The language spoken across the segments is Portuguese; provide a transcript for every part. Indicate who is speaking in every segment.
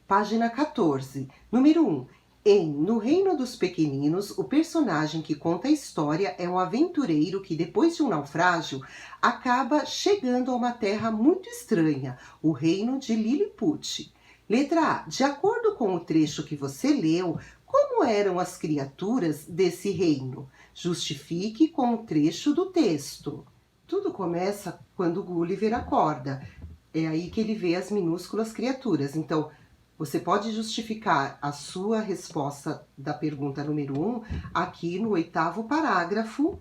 Speaker 1: Página 14, número 1. No Reino dos Pequeninos, o personagem que conta a história é um aventureiro que, depois de um naufrágio, acaba chegando a uma terra muito estranha, o reino de Lilliput. Letra A. De acordo com o trecho que você leu, como eram as criaturas desse reino? Justifique com o trecho do texto. Tudo começa quando Gulliver acorda. É aí que ele vê as minúsculas criaturas. Então, você pode justificar a sua resposta da pergunta número 1 aqui no 8º parágrafo,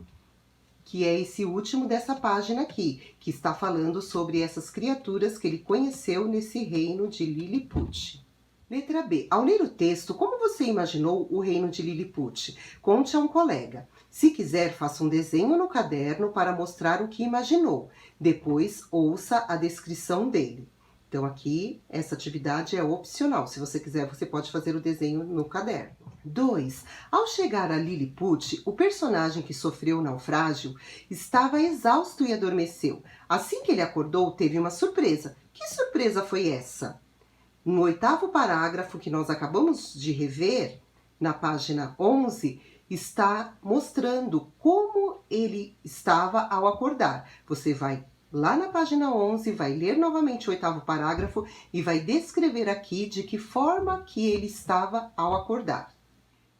Speaker 1: que é esse último dessa página aqui, que está falando sobre essas criaturas que ele conheceu nesse reino de Lilliput. Letra B. Ao ler o texto, como você imaginou o reino de Lilliput? Conte a um colega. Se quiser, faça um desenho no caderno para mostrar o que imaginou. Depois, ouça a descrição dele. Então, aqui, essa atividade é opcional. Se você quiser, você pode fazer o desenho no caderno. 2. Ao chegar a Lilliput, o personagem que sofreu o naufrágio estava exausto e adormeceu. Assim que ele acordou, teve uma surpresa. Que surpresa foi essa? No 8º parágrafo que nós acabamos de rever, na página 11, está mostrando como ele estava ao acordar. Você vai lá na página 11, vai ler novamente o 8º parágrafo e vai descrever aqui de que forma que ele estava ao acordar.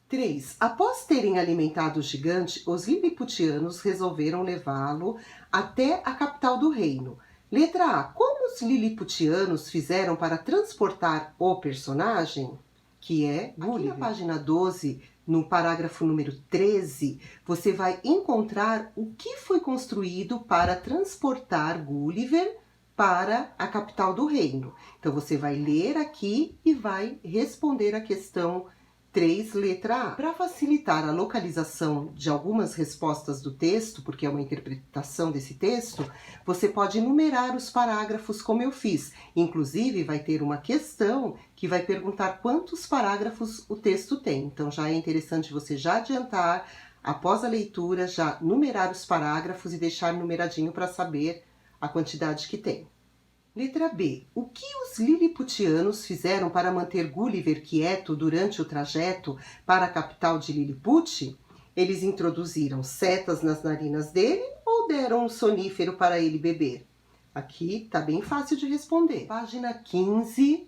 Speaker 1: 3. Após terem alimentado o gigante, os lilliputianos resolveram levá-lo até a capital do reino. Letra A. Como os lilliputianos fizeram para transportar o personagem? Que é Gulliver. Aqui na página 12, no parágrafo número 13, você vai encontrar o que foi construído para transportar Gulliver para a capital do reino. Então, você vai ler aqui e vai responder a questão 3, letra A. Para facilitar a localização de algumas respostas do texto, porque é uma interpretação desse texto, você pode numerar os parágrafos como eu fiz. Inclusive, vai ter uma questão que vai perguntar quantos parágrafos o texto tem. Então, já é interessante você já adiantar, após a leitura, já numerar os parágrafos e deixar numeradinho para saber a quantidade que tem. Letra B. O que os lilliputianos fizeram para manter Gulliver quieto durante o trajeto para a capital de Lilliput? Eles introduziram setas nas narinas dele ou deram um sonífero para ele beber? Aqui está bem fácil de responder. Página 15,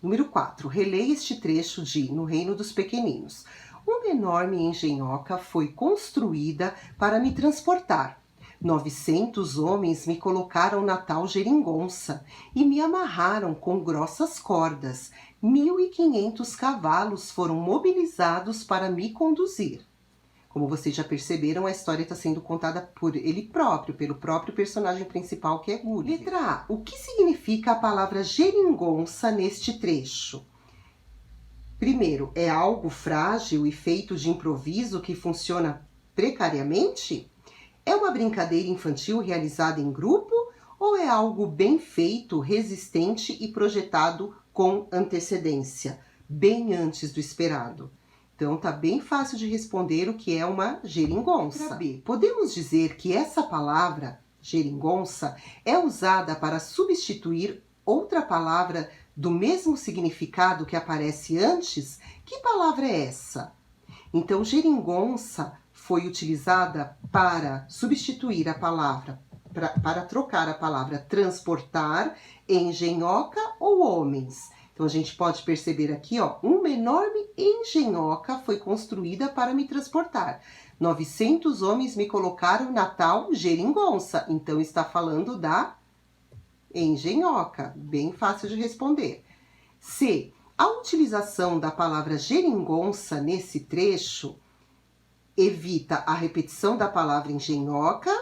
Speaker 1: número 4. Releia este trecho de No Reino dos Pequeninos. Uma enorme engenhoca foi construída para me transportar. 900 homens me colocaram na tal geringonça e me amarraram com grossas cordas. 1.500 cavalos foram mobilizados para me conduzir. Como vocês já perceberam, a história está sendo contada por ele próprio, pelo próprio personagem principal, que é Gulliver. Letra A. O que significa a palavra geringonça neste trecho? Primeiro, é algo frágil e feito de improviso que funciona precariamente? É uma brincadeira infantil realizada em grupo ou é algo bem feito, resistente e projetado com antecedência, bem antes do esperado? Então, tá bem fácil de responder o que é uma geringonça. B. Podemos dizer que essa palavra, geringonça, é usada para substituir outra palavra do mesmo significado que aparece antes? Que palavra é essa? Então, geringonça foi utilizada para substituir a palavra, para trocar a palavra transportar, engenhoca ou homens. Então, a gente pode perceber aqui, ó, uma enorme engenhoca foi construída para me transportar. 900 homens me colocaram na tal geringonça. Então, está falando da engenhoca. Bem fácil de responder. C. A utilização da palavra geringonça nesse trecho evita a repetição da palavra engenhoca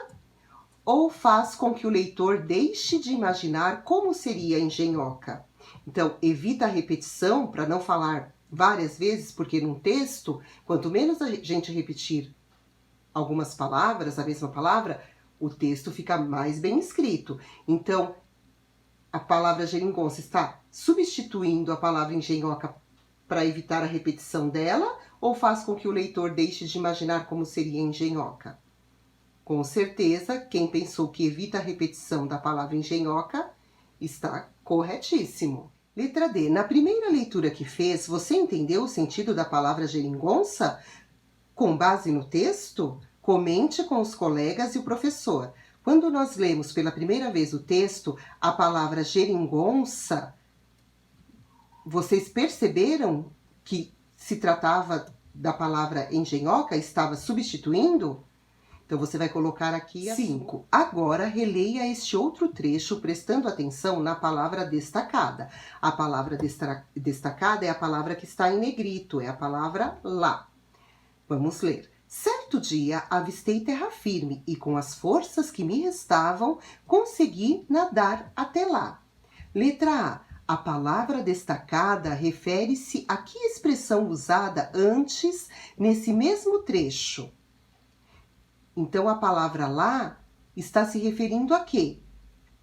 Speaker 1: ou faz com que o leitor deixe de imaginar como seria a engenhoca? Então, evita a repetição para não falar várias vezes, porque num texto, quanto menos a gente repetir algumas palavras, a mesma palavra, o texto fica mais bem escrito. Então, a palavra geringonça está substituindo a palavra engenhoca para evitar a repetição dela, ou faz com que o leitor deixe de imaginar como seria engenhoca? Com certeza, quem pensou que evita a repetição da palavra engenhoca está corretíssimo. Letra D. Na primeira leitura que fez, você entendeu o sentido da palavra geringonça? Com base no texto, comente com os colegas e o professor. Quando nós lemos pela primeira vez o texto, a palavra geringonça, vocês perceberam que se tratava da palavra engenhoca, estava substituindo? Então, você vai colocar aqui 5. Agora, releia este outro trecho prestando atenção na palavra destacada. A palavra destacada é a palavra que está em negrito, é a palavra lá. Vamos ler. Certo dia, avistei terra firme e, com as forças que me restavam, consegui nadar até lá. Letra A. A palavra destacada refere-se a que expressão usada antes nesse mesmo trecho? Então, a palavra lá está se referindo a quê?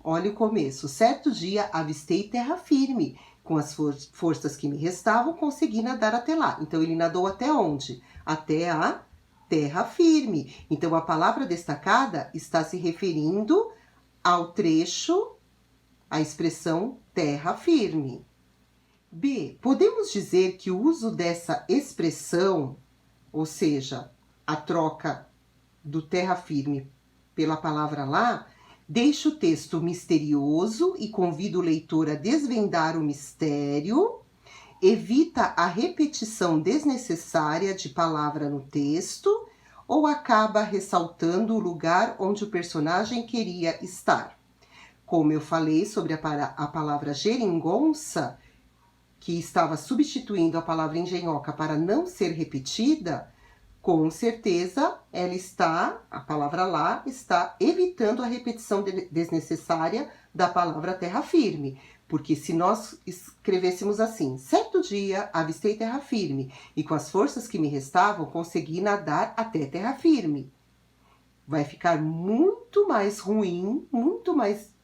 Speaker 1: Olha o começo. Certo dia, avistei terra firme. Com as forças que me restavam, consegui nadar até lá. Então, ele nadou até onde? Até a terra firme. Então, a palavra destacada está se referindo ao trecho, a expressão terra firme. B. Podemos dizer que o uso dessa expressão, ou seja, a troca do terra firme pela palavra lá, deixa o texto misterioso e convida o leitor a desvendar o mistério, evita a repetição desnecessária de palavra no texto ou acaba ressaltando o lugar onde o personagem queria estar. Como eu falei sobre a palavra geringonça, que estava substituindo a palavra engenhoca para não ser repetida, com certeza a palavra lá está evitando a repetição desnecessária da palavra terra firme. Porque se nós escrevêssemos assim, certo dia avistei terra firme e com as forças que me restavam consegui nadar até terra firme. Vai ficar muito mais ruim, muito mais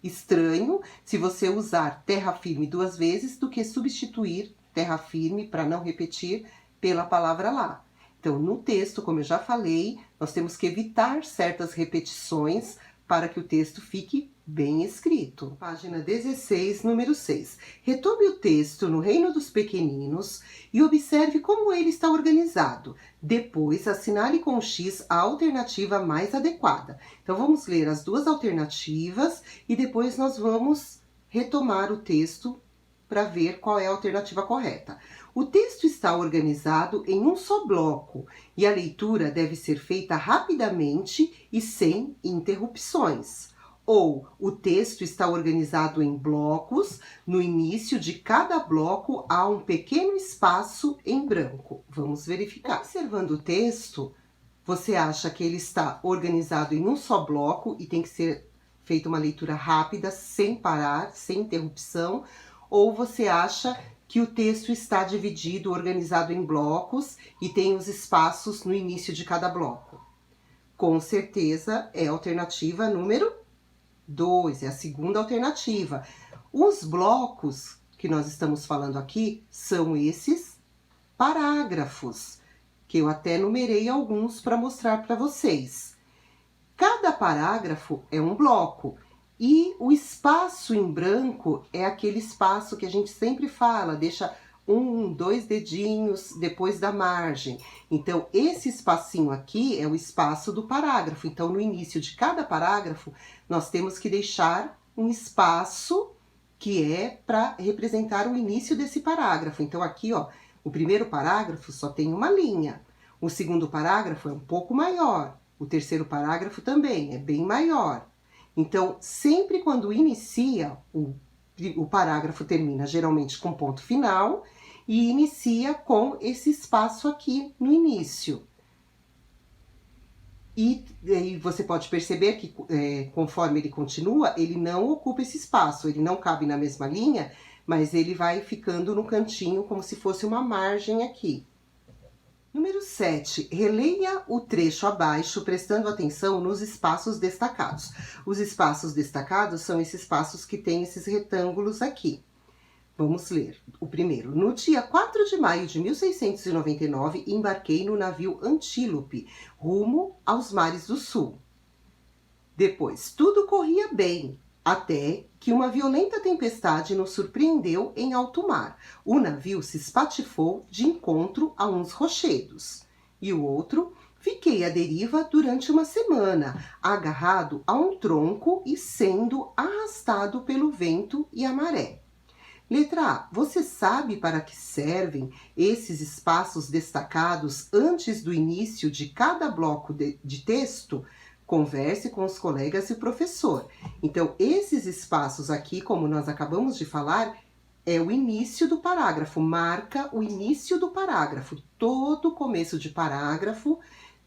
Speaker 1: estranho se você usar terra firme 2 vezes do que substituir terra firme, para não repetir, pela palavra lá. Então, no texto, como eu já falei, nós temos que evitar certas repetições para que o texto fique bem escrito. Página 16, número 6. Retome o texto no Reino dos Pequeninos e observe como ele está organizado. Depois, assinale com X a alternativa mais adequada. Então, vamos ler as 2 alternativas e depois nós vamos retomar o texto para ver qual é a alternativa correta. O texto está organizado em um só bloco e a leitura deve ser feita rapidamente e sem interrupções. Ou o texto está organizado em blocos, no início de cada bloco há um pequeno espaço em branco. Vamos verificar. Observando o texto, você acha que ele está organizado em um só bloco e tem que ser feita uma leitura rápida, sem parar, sem interrupção, ou você acha que o texto está dividido, organizado em blocos e tem os espaços no início de cada bloco? Com certeza é a alternativa número 2, é a segunda alternativa. Os blocos que nós estamos falando aqui são esses parágrafos, que eu até numerei alguns para mostrar para vocês. Cada parágrafo é um bloco. E o espaço em branco é aquele espaço que a gente sempre fala, deixa 1, 2 dedinhos depois da margem. Então, esse espacinho aqui é o espaço do parágrafo. Então, no início de cada parágrafo, nós temos que deixar um espaço que é para representar o início desse parágrafo. Então, aqui, ó, o primeiro parágrafo só tem uma linha. O segundo parágrafo é um pouco maior. O terceiro parágrafo também é bem maior. Então, sempre quando inicia, o parágrafo termina geralmente com ponto final e inicia com esse espaço aqui no início. E você pode perceber que conforme ele continua, ele não ocupa esse espaço, ele não cabe na mesma linha, mas ele vai ficando no cantinho como se fosse uma margem aqui. Número 7, releia o trecho abaixo, prestando atenção nos espaços destacados. Os espaços destacados são esses espaços que têm esses retângulos aqui. Vamos ler. O primeiro. No dia 4 de maio de 1699, embarquei no navio Antílope, rumo aos mares do sul. Depois, tudo corria bem. Até que uma violenta tempestade nos surpreendeu em alto mar. O navio se espatifou de encontro a uns rochedos. E o outro, fiquei à deriva durante uma semana, agarrado a um tronco e sendo arrastado pelo vento e a maré. Letra A. Você sabe para que servem esses espaços destacados antes do início de cada bloco de texto? Converse com os colegas e o professor. Então, esses espaços aqui, como nós acabamos de falar, é o início do parágrafo, marca o início do parágrafo. Todo começo de parágrafo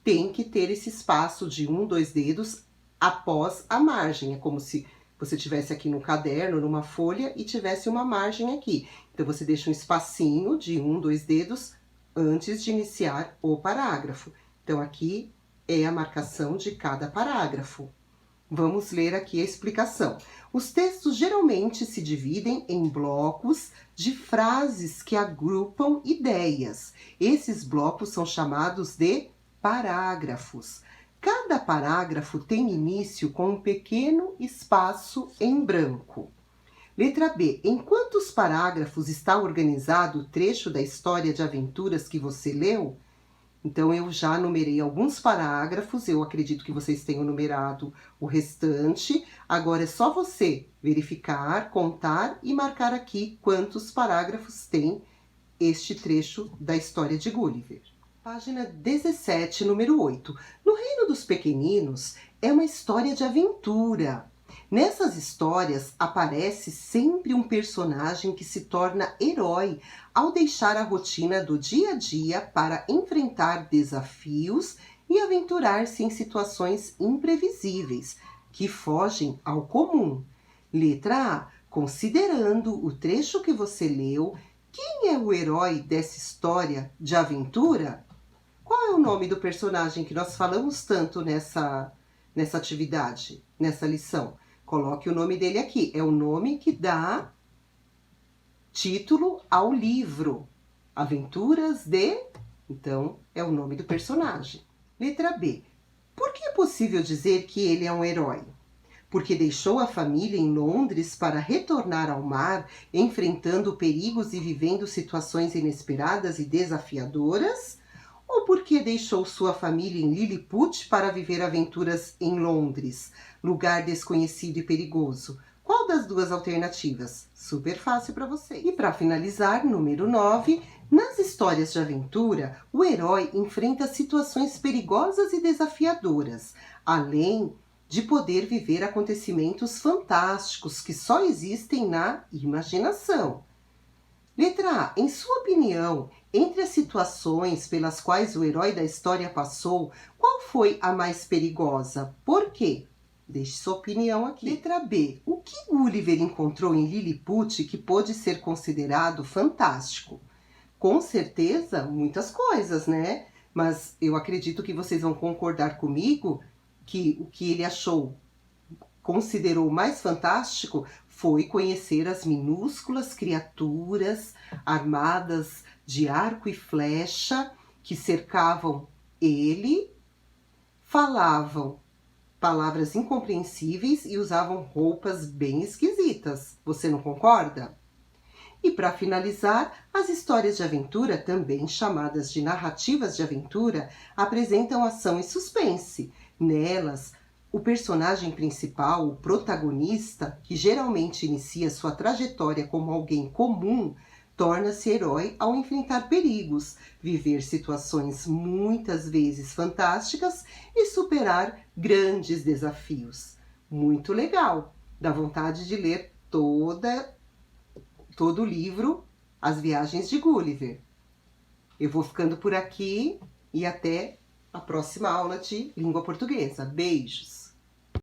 Speaker 1: tem que ter esse espaço de 1, 2 dedos após a margem. É como se você tivesse aqui no caderno, numa folha, e tivesse uma margem aqui. Então, você deixa um espacinho de 1, 2 dedos antes de iniciar o parágrafo. Então, aqui é a marcação de cada parágrafo. Vamos ler aqui a explicação. Os textos geralmente se dividem em blocos de frases que agrupam ideias. Esses blocos são chamados de parágrafos. Cada parágrafo tem início com um pequeno espaço em branco. Letra B. Em quantos parágrafos está organizado o trecho da história de aventuras que você leu? Então, eu já numerei alguns parágrafos, eu acredito que vocês tenham numerado o restante. Agora é só você verificar, contar e marcar aqui quantos parágrafos tem este trecho da história de Gulliver. Página 17, número 8. No Reino dos Pequeninos é uma história de aventura. Nessas histórias aparece sempre um personagem que se torna herói ao deixar a rotina do dia a dia para enfrentar desafios e aventurar-se em situações imprevisíveis que fogem ao comum. Letra A. Considerando o trecho que você leu, quem é o herói dessa história de aventura? Qual é o nome do personagem que nós falamos tanto nessa atividade, nessa lição? Coloque o nome dele aqui. É o nome que dá título ao livro. Aventuras de... Então, é o nome do personagem. Letra B. Por que é possível dizer que ele é um herói? Porque deixou a família em Londres para retornar ao mar, enfrentando perigos e vivendo situações inesperadas e desafiadoras? Ou porque deixou sua família em Lilliput para viver aventuras em Londres, lugar desconhecido e perigoso? Qual das duas alternativas? Super fácil para você. E para finalizar, número 9, nas histórias de aventura, o herói enfrenta situações perigosas e desafiadoras, além de poder viver acontecimentos fantásticos que só existem na imaginação. Letra A. Em sua opinião, entre as situações pelas quais o herói da história passou, qual foi a mais perigosa? Por quê? Deixe sua opinião aqui. Letra B. O que Gulliver encontrou em Lilliput que pôde ser considerado fantástico? Com certeza, muitas coisas, né? Mas eu acredito que vocês vão concordar comigo que o que ele considerou mais fantástico foi conhecer as minúsculas criaturas armadas de arco e flecha que cercavam ele, falavam palavras incompreensíveis e usavam roupas bem esquisitas. Você não concorda? E para finalizar, as histórias de aventura, também chamadas de narrativas de aventura, apresentam ação e suspense. Nelas, o personagem principal, o protagonista, que geralmente inicia sua trajetória como alguém comum, torna-se herói ao enfrentar perigos, viver situações muitas vezes fantásticas e superar grandes desafios. Muito legal! Dá vontade de ler todo o livro As Viagens de Gulliver. Eu vou ficando por aqui e até a próxima aula de língua portuguesa. Beijos!